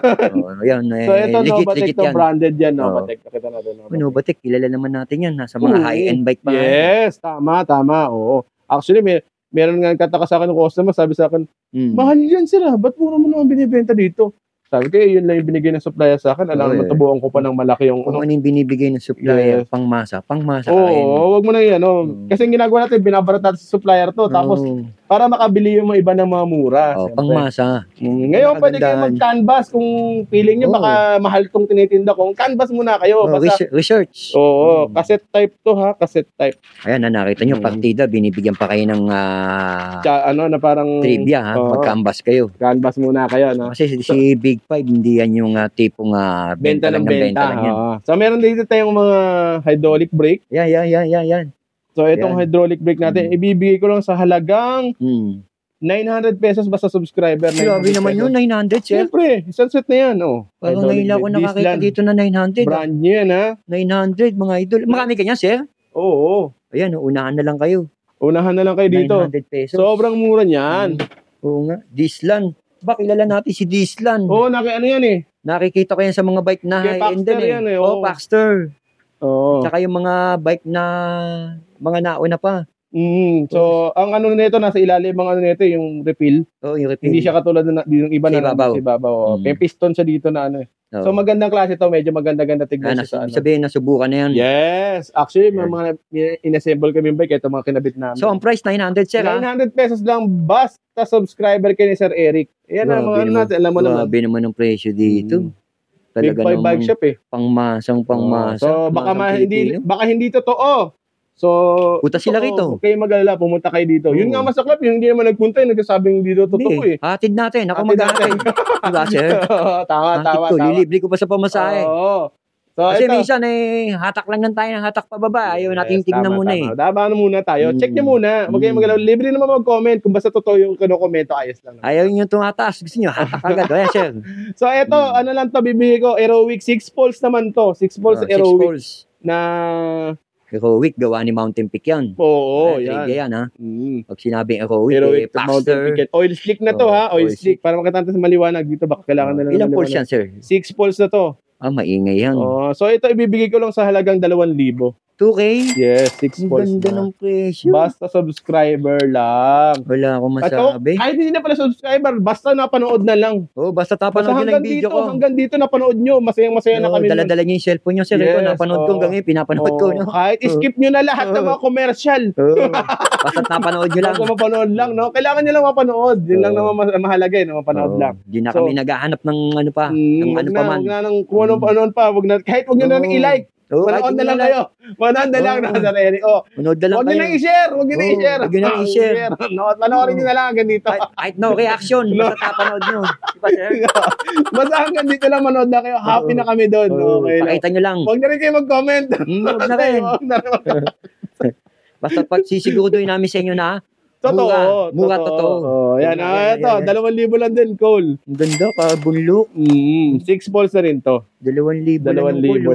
[SPEAKER 2] Yan,
[SPEAKER 1] So, ito, Novatec to,
[SPEAKER 2] yan.
[SPEAKER 1] branded yan, Novatec. Nakita natin, Novatec.
[SPEAKER 2] Novatec, kilala naman natin yan. Nasa mga high-end bike pa.
[SPEAKER 1] Yes, tama. Oo. Actually, meron nga nagtataka sa akin ng customer, sabi sa akin, mahal yan sila, ba't mura mo naman binibenta dito? Sabi ko, yun lang yung binigay ng supplier sa akin. Alam naman, tabuan ko pa ng malaki yung
[SPEAKER 2] Kung ano yung binibigay ng supplier, pangmasa kain.
[SPEAKER 1] Oo, wag mo na yan. Kasi yung ginagawa natin, binabarat natin sa supplier to. Tapos, para makabili yung mga iba ng mga mura.
[SPEAKER 2] Pangmasa.
[SPEAKER 1] Ngayon, pwede kayo mag-canvas kung feeling nyo, baka mahal tong tinitinda ko. Canvas muna kayo.
[SPEAKER 2] Research.
[SPEAKER 1] Oo, cassette type to ha, cassette type.
[SPEAKER 2] Ayan, nakita nyo, partida, binibigyan pa kayo ng
[SPEAKER 1] na parang
[SPEAKER 2] trivia, ha? Mag-canvas kayo.
[SPEAKER 1] Canvas muna kayo, no?
[SPEAKER 2] Kasi si Big 5, hindi yan yung tipong benta lang yan.
[SPEAKER 1] So, meron dito tayong mga hydraulic brake.
[SPEAKER 2] Yan.
[SPEAKER 1] So, itong hydraulic brake natin, ibibigay ko lang sa halagang 900 pesos basta subscriber.
[SPEAKER 2] Grabe naman yun, 900, sir.
[SPEAKER 1] Siyempre, isang set na yan,
[SPEAKER 2] Parang ngayon ako nakakita dito na 900.
[SPEAKER 1] Brand new yan, ha?
[SPEAKER 2] 900, mga idol. Marami kanya, sir?
[SPEAKER 1] Oo.
[SPEAKER 2] Ayan, unahan na lang kayo.
[SPEAKER 1] Unahan na lang kayo dito.
[SPEAKER 2] 900 pesos.
[SPEAKER 1] Sobrang mura niyan.
[SPEAKER 2] Oo nga. Dislan. Ba, kilala natin si Dislan.
[SPEAKER 1] Oo, ano yan eh.
[SPEAKER 2] Nakikita ko yan sa mga bike na
[SPEAKER 1] Kay
[SPEAKER 2] high-end
[SPEAKER 1] Paxter
[SPEAKER 2] din eh.
[SPEAKER 1] yan eh,
[SPEAKER 2] Oh,
[SPEAKER 1] oo.
[SPEAKER 2] Paxter.
[SPEAKER 1] Oo.
[SPEAKER 2] Tsaka yung mga bike na mga nauna pa.
[SPEAKER 1] So, ang ano nito, nasa ilalim ang ano nito, yung refill.
[SPEAKER 2] Oh, yung refill.
[SPEAKER 1] Hindi siya katulad ng iba
[SPEAKER 2] Sa
[SPEAKER 1] na
[SPEAKER 2] ibabaw.
[SPEAKER 1] sa ibabaw. May piston siya dito na ano eh.
[SPEAKER 2] Oo.
[SPEAKER 1] So, magandang klase to. Medyo maganda-ganda tignan siya sa ano.
[SPEAKER 2] Sabihin, nasubukan na yan.
[SPEAKER 1] Yes! Actually, may mga inassemble kami yung bike. Ito mga kinabit namin.
[SPEAKER 2] So, ang price, 900 sir, ha?
[SPEAKER 1] 900 pesos lang basta subscriber kayo ni Sir Eric. Yan ang mga ano natin. Alam mo naman.
[SPEAKER 2] Grabe naman ang presyo dito.
[SPEAKER 1] Big
[SPEAKER 2] Talaga
[SPEAKER 1] Five Bike Shop eh.
[SPEAKER 2] Pangmasang.
[SPEAKER 1] So, baka hindi totoo. So,
[SPEAKER 2] Punta sila rito.
[SPEAKER 1] Huwag kayo mag-alala, pumunta kayo dito. Yun nga masaklap, yung hindi naman nagpunta, yung nagsasabing dito totoo eh.
[SPEAKER 2] Hatid natin. Ako
[SPEAKER 1] Hatid
[SPEAKER 2] mag-hatid. Diba, sir?
[SPEAKER 1] Tama.
[SPEAKER 2] Lilibre ko pa sa pamasahe.
[SPEAKER 1] Oo. So,
[SPEAKER 2] Kasi
[SPEAKER 1] ito.
[SPEAKER 2] minsan hatak lang ng tayo ng hatak pababa. Ayaw natin tignan muna eh.
[SPEAKER 1] Tama muna tayo. Check nyo muna. Huwag kayong mag-alala. Libre naman mag-comment. Kung basta totoo yung kinokomento, ayos lang.
[SPEAKER 2] Ayaw nyo tumataas. Gusto nyo, hatak agad. Ayan, sir.
[SPEAKER 1] So, ito, ano lang to, bibigay ko. Aerowick 6 poles naman to. 6 poles Aerowick. Na
[SPEAKER 2] Aerowick, gawa ni Mountain Peak yan.
[SPEAKER 1] Oo,
[SPEAKER 2] yan.
[SPEAKER 1] yan.
[SPEAKER 2] Yan, ha? Pag sinabing Aerowick,
[SPEAKER 1] Aerowick
[SPEAKER 2] Paxter.
[SPEAKER 1] Oil slick na to, ha? Oil slick. Para makita natin sa maliwanag dito. Baka kailangan na lang.
[SPEAKER 2] Ilang poles yan, sir?
[SPEAKER 1] 6 poles na to.
[SPEAKER 2] Maingay yan.
[SPEAKER 1] So, ito ibibigay ko lang sa halagang 2,000.
[SPEAKER 2] 2K?
[SPEAKER 1] Yes, 6 poles
[SPEAKER 2] Ang ganda
[SPEAKER 1] na.
[SPEAKER 2] ng presyo.
[SPEAKER 1] Basta subscriber lang.
[SPEAKER 2] Wala akong
[SPEAKER 1] At
[SPEAKER 2] masabi.
[SPEAKER 1] kahit hindi na pala subscriber, basta napanood na lang.
[SPEAKER 2] Basta tapanood nyo lang video ko.
[SPEAKER 1] Hanggang dito napanood nyo. Masayang-masaya na kami.
[SPEAKER 2] Dala-dala nyo yung cellphone nyo, sir.
[SPEAKER 1] Yes,
[SPEAKER 2] Ito, napanood ko hanggang pinapanood ko. No?
[SPEAKER 1] Kahit skip nyo na lahat ng mga commercial.
[SPEAKER 2] Basta napanood nyo lang.
[SPEAKER 1] Basta mapanood lang, no? Kailangan nyo lang mapanood. Yun lang naman mahalaga, no? Mapanood lang.
[SPEAKER 2] Hindi na kami naghahanap ng ano pa. Ng ano pa man.
[SPEAKER 1] Huwag na nang kung ano pa. Kahit huwag nyo na nang i-like. Manood na lang kayo. Manood na lang na Sir Eric.
[SPEAKER 2] Manood na lang
[SPEAKER 1] kayo. Huwag nyo nang i-share. Huwag nyo nang i-share.
[SPEAKER 2] Huwag nyo nang i-share.
[SPEAKER 1] Panoorin nyo na lang hanggang dito.
[SPEAKER 2] Kahit no reaction. Basta tapanood nyo. Diba, sir?
[SPEAKER 1] Basta hanggang dito lang manood na kayo. Happy na kami doon. Okay.
[SPEAKER 2] Pakita nyo lang.
[SPEAKER 1] Huwag na rin kayo mag-comment.
[SPEAKER 2] Huwag na rin. Basta pag sisiguraduhin namin sa inyo na
[SPEAKER 1] Totoo.
[SPEAKER 2] Mura totoo.
[SPEAKER 1] Yan. Ito, 2,000 lang din, Cole.
[SPEAKER 2] Ang ganda ka, bunlok.
[SPEAKER 1] 6 balls na rin to.
[SPEAKER 2] 2,000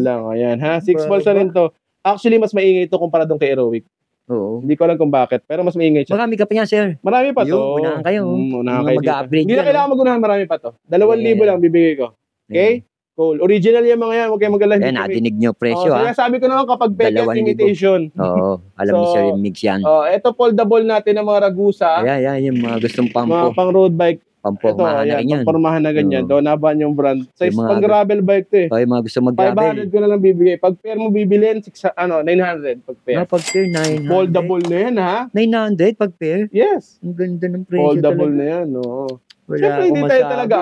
[SPEAKER 1] lang. Ayan, ha? 6 balls na rin to. Actually, mas maingay ito kumpara doon kay Aerowick.
[SPEAKER 2] Oo.
[SPEAKER 1] Hindi ko alam kung bakit, pero mas maingay siya.
[SPEAKER 2] Marami ka pa yan, sir.
[SPEAKER 1] Marami pa to.
[SPEAKER 2] Unahan kayo.
[SPEAKER 1] Unahan kayo dito.
[SPEAKER 2] Mag-upgrade
[SPEAKER 1] Hindi na
[SPEAKER 2] yan,
[SPEAKER 1] kailangan mag-unahan, marami pa to. 2,000 lang bibigay ko. Okay? Cool. Original yung mga yan. Huwag kayong mag-alala.
[SPEAKER 2] Nadinig nyo presyo, ha?
[SPEAKER 1] Kaya sabi ko naman kapag peke at
[SPEAKER 2] 2,000.
[SPEAKER 1] imitation.
[SPEAKER 2] Oo. Alam ni Sir Mix yan.
[SPEAKER 1] Ito foldable natin ng mga Ragusa.
[SPEAKER 2] Ayan, yung mga gustong
[SPEAKER 1] Mga
[SPEAKER 2] pampo.
[SPEAKER 1] pang road bike.
[SPEAKER 2] Pampormahan na rin yan.
[SPEAKER 1] Pampormahan na ganyan. Donaban yung brand. Size
[SPEAKER 2] Yung mga
[SPEAKER 1] pang gravel bike to eh.
[SPEAKER 2] Yung mga gusto mag-gravel.
[SPEAKER 1] 500 ko na lang bibigay. Pag pair mo bibilin, 900 pag pair.
[SPEAKER 2] Pag pair, 900.
[SPEAKER 1] Foldable na yan, ha?
[SPEAKER 2] 900 pag pair?
[SPEAKER 1] Yes.
[SPEAKER 2] Ang ganda ng presyo
[SPEAKER 1] Foldable
[SPEAKER 2] talaga.
[SPEAKER 1] na yan, oo.
[SPEAKER 2] Wala
[SPEAKER 1] Siyempre,
[SPEAKER 2] akong
[SPEAKER 1] hindi tayo
[SPEAKER 2] masabi.
[SPEAKER 1] talaga,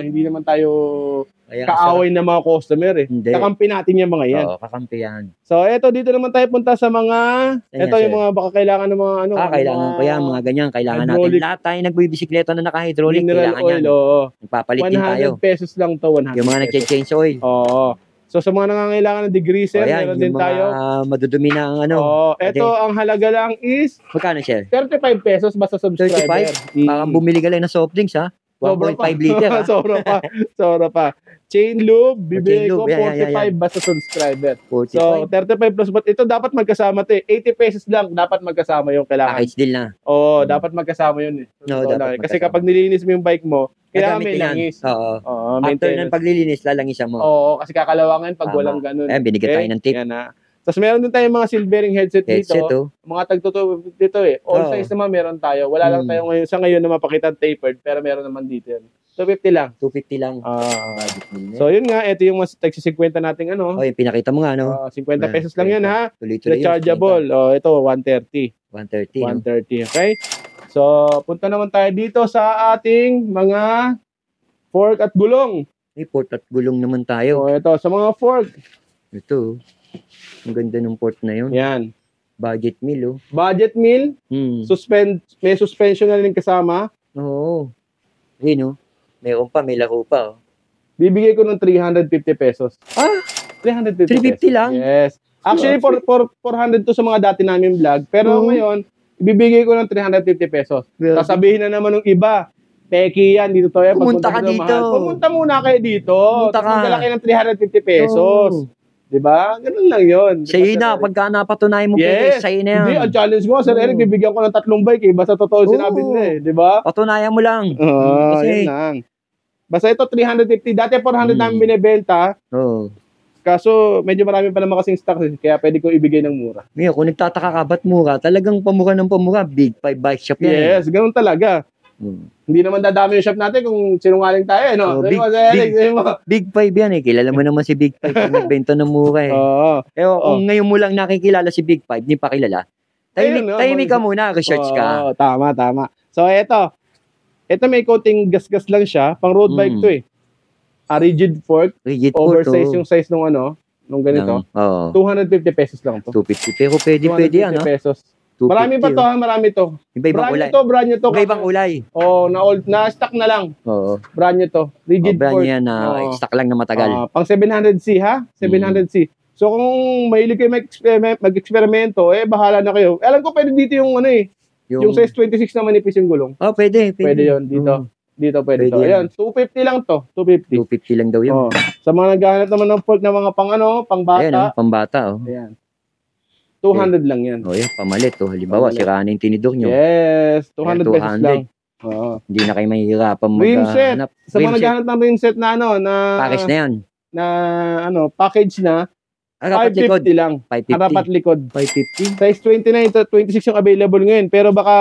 [SPEAKER 1] hindi naman tayo
[SPEAKER 2] Kaya
[SPEAKER 1] kaaway ng mga customer eh.
[SPEAKER 2] Hindi.
[SPEAKER 1] Kakampi natin yung mga yan.
[SPEAKER 2] Oo, kakampi yan.
[SPEAKER 1] So, eto, dito naman tayo punta sa mga,
[SPEAKER 2] Ayan,
[SPEAKER 1] eto yung
[SPEAKER 2] sir.
[SPEAKER 1] mga baka kailangan ng mga ano.
[SPEAKER 2] Kailangan ko yan, mga ganyan. Kailangan
[SPEAKER 1] hydraulic.
[SPEAKER 2] natin. Lahat tayo nagbibisikleta na naka-hydraulic.
[SPEAKER 1] Mineral
[SPEAKER 2] Kailangan
[SPEAKER 1] oil,
[SPEAKER 2] yan.
[SPEAKER 1] oo.
[SPEAKER 2] Nagpapalit din tayo.
[SPEAKER 1] 100 pesos lang to, 100
[SPEAKER 2] Yung mga
[SPEAKER 1] pesos.
[SPEAKER 2] nag-change oil.
[SPEAKER 1] Oo. So, sa mga nangangailangan ng degreaser,
[SPEAKER 2] Ayan,
[SPEAKER 1] meron
[SPEAKER 2] yung
[SPEAKER 1] din
[SPEAKER 2] mga
[SPEAKER 1] tayo.
[SPEAKER 2] madudumi na ang ano.
[SPEAKER 1] Oo. Eto, ang halaga lang is
[SPEAKER 2] Magkano, sir?
[SPEAKER 1] 35 pesos basta subscriber.
[SPEAKER 2] 35? Parang bumili ka lang ng soft drinks, ha? 1.5 liter, ha?
[SPEAKER 1] Sobra pa. Chain lube, bibigay
[SPEAKER 2] Chain
[SPEAKER 1] ko
[SPEAKER 2] lube,
[SPEAKER 1] 45
[SPEAKER 2] yan.
[SPEAKER 1] basta subscriber.
[SPEAKER 2] 45.
[SPEAKER 1] So, 35 plus, but ito dapat magkasama to eh. 80 pesos lang, dapat magkasama yung kailangan.
[SPEAKER 2] Package deal na.
[SPEAKER 1] Oo, dapat magkasama yun eh.
[SPEAKER 2] No,
[SPEAKER 1] Totoo
[SPEAKER 2] dapat
[SPEAKER 1] lang eh. Kasi
[SPEAKER 2] magkasama.
[SPEAKER 1] kapag nililinis mo yung bike mo, kailangan may
[SPEAKER 2] Gagamitin yan.
[SPEAKER 1] langis.
[SPEAKER 2] Oo.
[SPEAKER 1] Oo,
[SPEAKER 2] After
[SPEAKER 1] maintenance.
[SPEAKER 2] ng paglilinis, lalangisan mo.
[SPEAKER 1] Oo, kasi kakalawangan pag
[SPEAKER 2] Tama.
[SPEAKER 1] walang ganun.
[SPEAKER 2] Ayan, binigyan tayo ng tip.
[SPEAKER 1] Yan ha. Tapos meron din tayong mga silvering headset
[SPEAKER 2] Headset,
[SPEAKER 1] dito.
[SPEAKER 2] oh.
[SPEAKER 1] Mga tagtuto dito eh. All
[SPEAKER 2] Oo.
[SPEAKER 1] size naman meron tayo. Wala lang tayo ngayon sa ngayon na mapakita tapered, pero meron naman dito yan. 250 lang.
[SPEAKER 2] 250 lang.
[SPEAKER 1] So yun nga, ito yung mas tagsi 50 nating ano.
[SPEAKER 2] Oh, yung pinakita mo nga, no?
[SPEAKER 1] 50 pesos lang yan ha.
[SPEAKER 2] Tuloy-tuloy.
[SPEAKER 1] Rechargeable. Ito 130.
[SPEAKER 2] 130, no?
[SPEAKER 1] 130, okay? So, punta naman tayo dito sa ating mga fork at gulong.
[SPEAKER 2] May port at gulong naman tayo.
[SPEAKER 1] So, ito, sa mga fork.
[SPEAKER 2] Ito. Ang ganda ng port na yun.
[SPEAKER 1] Yan.
[SPEAKER 2] Budget meal, oh.
[SPEAKER 1] Budget meal. May suspension na rin kasama.
[SPEAKER 2] Oo. Ayun, oh. Mayroon pa, may laro pa, oh.
[SPEAKER 1] Bibigay ko ng 350 pesos. 350
[SPEAKER 2] 350
[SPEAKER 1] pesos.
[SPEAKER 2] lang?
[SPEAKER 1] Yes. Actually, 400 to sa mga dati namin vlog. Pero ngayon, ibibigay ko ng 350 pesos. Sasabihin na naman ng iba, peki yan, dito to yan.
[SPEAKER 2] Pumunta ka dito.
[SPEAKER 1] Pumunta muna kayo dito.
[SPEAKER 2] Pumunta ka.
[SPEAKER 1] Magdala kayo ng 350 pesos. Diba? Ganun lang yun.
[SPEAKER 2] Sa'yo na, pagka napatunayan mo
[SPEAKER 1] Yes.
[SPEAKER 2] sa'yo na yan.
[SPEAKER 1] Hindi, ang challenge ko, Sir Eric, bibigyan ko ng 3 bike eh. Basta totoo sinabi nila eh. Diba?
[SPEAKER 2] Patunayan mo lang.
[SPEAKER 1] Oo,
[SPEAKER 2] Kasi-
[SPEAKER 1] yun lang. Basta ito, 350. Dati 400 namin binibenta.
[SPEAKER 2] Oo.
[SPEAKER 1] Kaso, medyo marami pa naman kasing stock. Kaya pwede ko ibigay ng mura.
[SPEAKER 2] Ngayon, kung nagtataka ka, ba't mura? Talagang pamura ng pamura. Big 5 bike shop yan.
[SPEAKER 1] Yes, ganun talaga. Hindi naman dadami yung shop natin kung sinungaling tayo, no?
[SPEAKER 2] Oh, Big 5 yan eh. Kilala mo naman si Big 5 kung nagbenta ng mura eh.
[SPEAKER 1] Oo.
[SPEAKER 2] Pero kung ngayon mo lang nakikilala si Big 5, hindi pa kilala, tahimik ka muna, research ka.
[SPEAKER 1] Oo, tama. So, ito. Ito may coating gas-gas lang siya. Pang road bike to eh. Rigid fork.
[SPEAKER 2] Rigid
[SPEAKER 1] Oversize yung size nung nung ganito.
[SPEAKER 2] Oo.
[SPEAKER 1] 250 pesos lang to.
[SPEAKER 2] 250. Pero pwede yan, ha?
[SPEAKER 1] pesos.
[SPEAKER 2] 250,
[SPEAKER 1] Marami pa to, marami to.
[SPEAKER 2] Iba-ibang kulay.
[SPEAKER 1] Brand new to.
[SPEAKER 2] Iba-ibang kulay.
[SPEAKER 1] Oh, na stock na lang.
[SPEAKER 2] Oo.
[SPEAKER 1] Brand new to. Rigid
[SPEAKER 2] brand
[SPEAKER 1] fork.
[SPEAKER 2] yan na stock lang na matagal.
[SPEAKER 1] Pang 700C ha? 700C. So kung mahilig kayo mag-eksperimento, bahala na kayo. Alam ko pwede dito yung yung size 26 na manipis yung gulong.
[SPEAKER 2] Oh, pwede.
[SPEAKER 1] Pwede yun dito. Dito pwede to. Ayan, 250 lang to. 250.
[SPEAKER 2] 250 lang daw yun.
[SPEAKER 1] Sa mga naghahanap naman ng fork na mga pang bata.
[SPEAKER 2] Ayan, pambata.
[SPEAKER 1] Ayan. 200 lang yan.
[SPEAKER 2] Yan, pamalit. Halimbawa, sira na yung tinidor nyo.
[SPEAKER 1] Yes, 200 pesos lang.
[SPEAKER 2] Hindi na kayo mahihirapan
[SPEAKER 1] rim set. Sa mga naghahanap ng rim set na
[SPEAKER 2] package na yan.
[SPEAKER 1] Na package na, 550 lang.
[SPEAKER 2] 550.
[SPEAKER 1] Harapat likod.
[SPEAKER 2] 550.
[SPEAKER 1] Size 29 to 26 yung available ngayon. Pero baka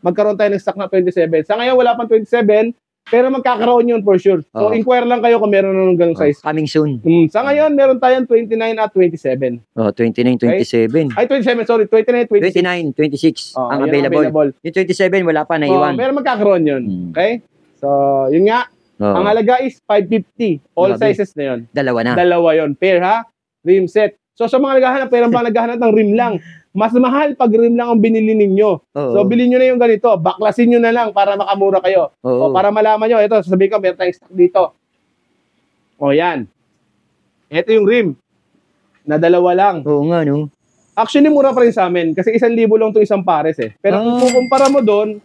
[SPEAKER 1] magkaroon tayo ng stock na 27. Sa ngayon, wala pang 27. Pero magkakaroon yun for sure. So, inquire lang kayo kung meron na ng ganung size.
[SPEAKER 2] Coming soon.
[SPEAKER 1] Sa ngayon, meron tayong 29 at 27.
[SPEAKER 2] 29, 27.
[SPEAKER 1] Ay, 27, sorry. 29, 26.
[SPEAKER 2] 29, 26 ang available. Yung 27, wala pa, naiwan.
[SPEAKER 1] Meron magkakaroon yun. Okay? So, yun nga. Ang halaga is 550. All sizes na yun. Dalawa yun. Pair, ha? Rim set. So, sa mga naghahanap, pero bang naghahanap ng rim lang, mas mahal pag rim lang ang binili ninyo. So, bilhin nyo na yung ganito. Baklasin nyo na lang para makamura kayo. O para malaman nyo. Ito, sasabihin ko, meron tayong stock dito. O, yan. Ito yung rim. Na dalawa lang.
[SPEAKER 2] Oo nga, no?
[SPEAKER 1] Actually, mura pa rin sa amin. Kasi 1,000 lang to isang pares eh. Pero kung kukumpara mo doon,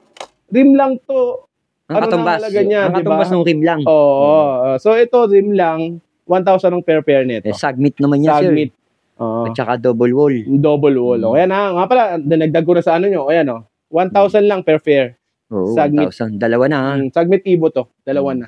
[SPEAKER 1] rim lang to.
[SPEAKER 2] Ang katumbas. Ang katumbas ng rim lang.
[SPEAKER 1] Oo. So, ito, rim lang. 1,000 ang pair nito.
[SPEAKER 2] Sagmit naman yan, sir.
[SPEAKER 1] Sagmit.
[SPEAKER 2] At saka double wall.
[SPEAKER 1] Double wall. O, yan ha. Nga pala, dinagdag ko na sa ano nyo. O, yan o. 1,000 lang per pair.
[SPEAKER 2] Oo,
[SPEAKER 1] Sagmit.
[SPEAKER 2] 1,000. Dalawa na, ha?
[SPEAKER 1] Sagmit Evo to. Dalawa na.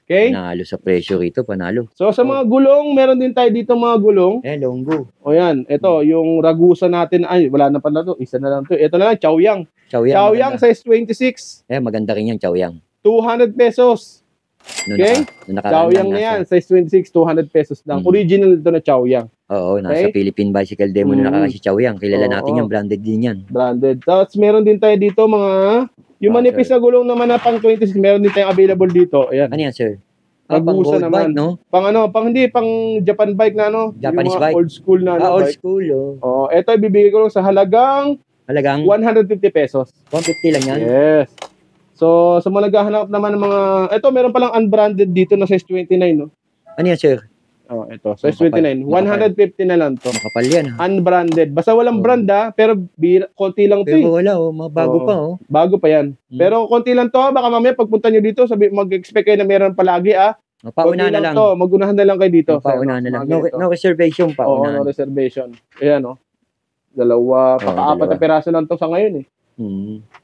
[SPEAKER 1] Okay?
[SPEAKER 2] Panalo sa presyo rito, panalo.
[SPEAKER 1] So, sa mga gulong, meron din tayo dito mga gulong.
[SPEAKER 2] Longgo.
[SPEAKER 1] O, yan. Ito, yung Ragusa natin. Ay, wala na pala to. Isa na lang to. Ito na lang, Chaoyang. Chaoyang, size 26.
[SPEAKER 2] Maganda rin yan, Chaoyang.
[SPEAKER 1] 200 pesos. Okay? Chaoyang na yan. Size 26, 200 pesos lang. Original ito na Chaoyang.
[SPEAKER 2] Oo, nasa Philippine Bicycle Demo na nakakasi Chaoyang. Kilala natin yan, branded din yan.
[SPEAKER 1] Branded. Tapos meron din tayo dito mga, yung manipis na gulong naman na pang 26, meron din tayong available dito. Ayan.
[SPEAKER 2] Ano yan, sir?
[SPEAKER 1] Ragusa naman.
[SPEAKER 2] Bike, no?
[SPEAKER 1] Pang Japan bike na
[SPEAKER 2] Japanese bike.
[SPEAKER 1] Old school na
[SPEAKER 2] old
[SPEAKER 1] bike.
[SPEAKER 2] school,
[SPEAKER 1] Oh, ito ibibigay ko lang sa halagang 150 pesos.
[SPEAKER 2] 150 lang yan?
[SPEAKER 1] Yes. So, sa mga naghahanap naman ng mga, ito meron palang unbranded dito na size 29, no?
[SPEAKER 2] Ano yan, sir?
[SPEAKER 1] Oh, ito, size 29. 150 na lang to.
[SPEAKER 2] Makapal yan, ha?
[SPEAKER 1] Unbranded. Basta walang brand, ha? Pero konti lang to.
[SPEAKER 2] Pero wala, bago pa,
[SPEAKER 1] Bago pa yan. Pero konti lang to, ha? Baka mamaya pagpunta nyo dito, mag-expect kayo na meron palagi, ha?
[SPEAKER 2] Paunahan na lang.
[SPEAKER 1] Magunahan na lang kayo dito.
[SPEAKER 2] Paunahan na lang. No reservation, paunahan.
[SPEAKER 1] Oo, no reservation. Ayan, Dalawa, paka-apat na peraso lang to sa ngayon, eh.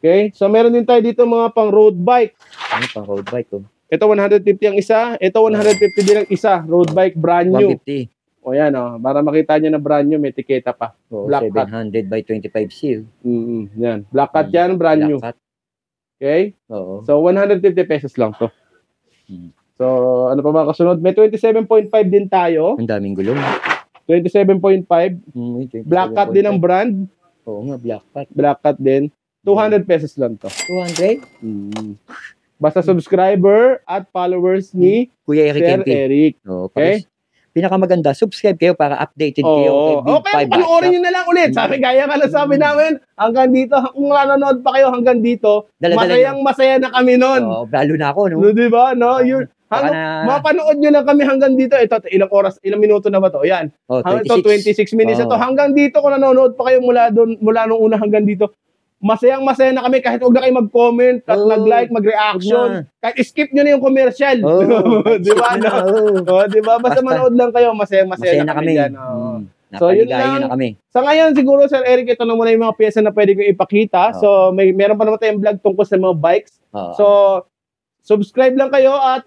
[SPEAKER 1] Okay? So, meron din tayo dito mga pang road bike.
[SPEAKER 2] Ano pang road bike,
[SPEAKER 1] Ito 150 ang isa. Ito 150 din ang isa. Road bike, brand new.
[SPEAKER 2] 150.
[SPEAKER 1] O yan, para makita nyo na brand new, may tiketa pa.
[SPEAKER 2] Black 700 by 25C.
[SPEAKER 1] Yan. Black cat yan, brand new. Okay?
[SPEAKER 2] Oo.
[SPEAKER 1] So, 150 pesos lang to. So, ano pa ba kasunod? May 27.5 din tayo.
[SPEAKER 2] Ang daming gulong.
[SPEAKER 1] 27.5. Black cat din ang brand.
[SPEAKER 2] Oo nga, black cat.
[SPEAKER 1] Black cat din. 200 pesos lang to.
[SPEAKER 2] 200?
[SPEAKER 1] Basta subscriber at followers ni
[SPEAKER 2] Kuya Eric
[SPEAKER 1] Sir
[SPEAKER 2] MP.
[SPEAKER 1] Eric.
[SPEAKER 2] Okay? Pinakamaganda, subscribe kayo para updated kayo.
[SPEAKER 1] Okay, panoorin nyo na lang ulit. Sabi, gaya ka na sabi namin, hanggang dito, kung nanonood pa kayo hanggang dito, masayang-masaya na kami nun.
[SPEAKER 2] Lalo na ako, no?
[SPEAKER 1] No, diba? No? Mapanood nyo lang kami hanggang dito. Ito, ilang minuto na ba to? Yan. Ito, 26 minutes na to. Hanggang dito, kung nanonood pa kayo mula nung una hanggang dito, masayang-masaya na kami kahit huwag na kayo mag-comment at mag-like, mag-reaction. Kahit skip nyo na yung commercial. Di ba? Di ba? Basta manood lang kayo, masayang-masaya na kami dyan. So, yun lang.
[SPEAKER 2] Na kami.
[SPEAKER 1] Sa ngayon, siguro, Sir Eric, ito na muna yung mga pyesa na pwede kong ipakita. So, meron pa naman tayong vlog tungkol sa mga bikes. So, subscribe lang kayo at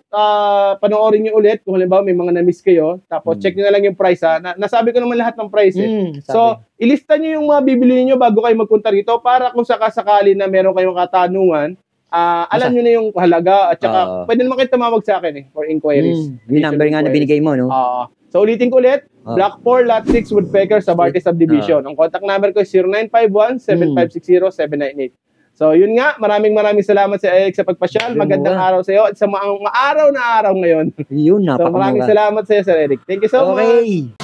[SPEAKER 1] panoorin nyo ulit kung halimbawa may mga na-miss kayo. Tapos check nyo na lang yung price ha. Nasabi ko naman lahat ng price eh. So, ilista nyo yung mga bibili nyo bago kayo magpunta rito para kung sakasakali na meron kayong katanungan, alam nyo na yung halaga at saka pwede naman kayo tumawag sa akin for inquiries.
[SPEAKER 2] Yung number nga na binigay mo, no?
[SPEAKER 1] So, ulitin ko ulit. Block 4, Lot 6, Woodpecker, Sabarte Subdivision. Ang contact number ko is 0951-7560-798. So, yun nga. Maraming salamat sa Eric sa pagpasyal. Magandang araw sa iyo at sa mga araw na araw ngayon.
[SPEAKER 2] Yun,
[SPEAKER 1] so, maraming salamat sa iyo, Sir Eric. Thank you so much.